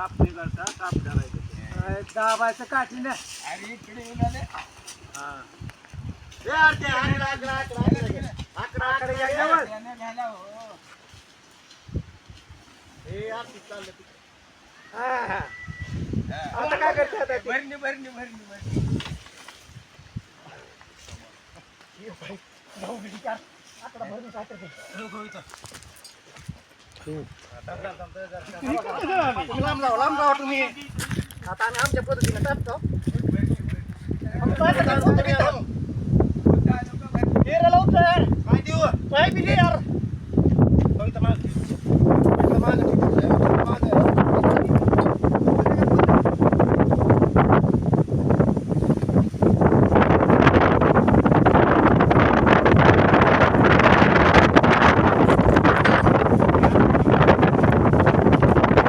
काप निघालता काप धरायचं दाबायचं काठी ना अरे इकडे येऊन आले हा यार ते आकडा गेल्यावर त्याने घाला हो हे यार ती चाललं आता काय करते आता ती? भरणी भरणी भरणी भरणी लांब जावा तुम्ही आता आम्ही आमच्या पद्धतीने टाकतो काय देऊ काय बी दे यार माग